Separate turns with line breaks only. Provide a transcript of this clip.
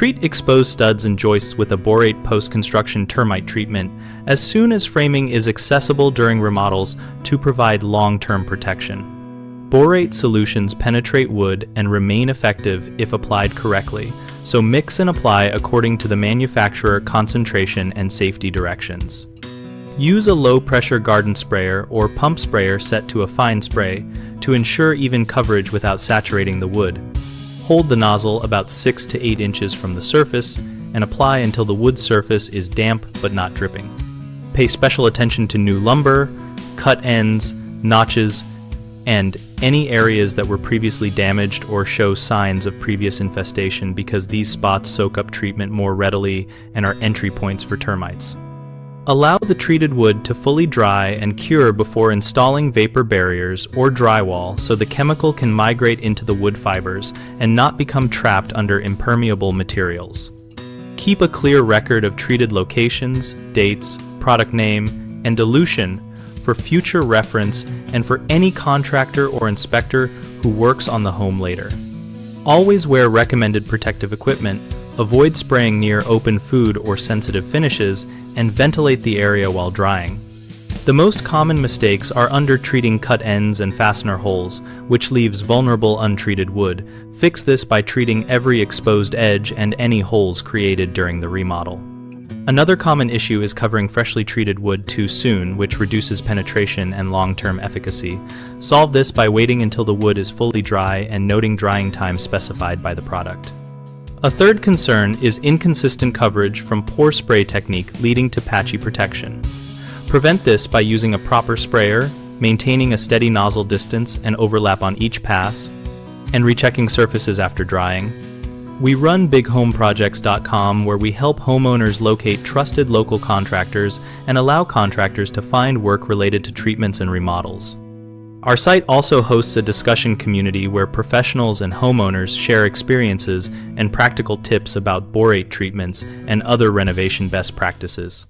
Treat exposed studs and joists with a Borate post-construction termite treatment as soon as framing is accessible during remodels to provide long-term protection. Borate solutions penetrate wood and remain effective if applied correctly, so mix and apply according to the manufacturer concentration and safety directions. Use a low-pressure garden sprayer or pump sprayer set to a fine spray to ensure even coverage without saturating the wood. Hold the nozzle about 6 to 8 inches from the surface and apply until the wood surface is damp but not dripping. Pay special attention to new lumber, cut ends, notches, and any areas that were previously damaged or show signs of previous infestation because these spots soak up treatment more readily and are entry points for termites. Allow the treated wood to fully dry and cure before installing vapor barriers or drywall so the chemical can migrate into the wood fibers and not become trapped under impermeable materials. Keep a clear record of treated locations, dates, product name, and dilution for future reference and for any contractor or inspector who works on the home later. Always wear recommended protective equipment, avoid spraying near open food or sensitive finishes, and ventilate the area while drying. The most common mistakes are under-treating cut ends and fastener holes, which leaves vulnerable untreated wood. Fix this by treating every exposed edge and any holes created during the remodel. Another common issue is covering freshly treated wood too soon, which reduces penetration and long-term efficacy. Solve this by waiting until the wood is fully dry and noting drying time specified by the product. A third concern is inconsistent coverage from poor spray technique leading to patchy protection. Prevent this by using a proper sprayer, maintaining a steady nozzle distance and overlap on each pass, and rechecking surfaces after drying. We run bighomeprojects.com, where we help homeowners locate trusted local contractors and allow contractors to find work related to treatments and remodels. Our site also hosts a discussion community where professionals and homeowners share experiences and practical tips about borate treatments and other renovation best practices.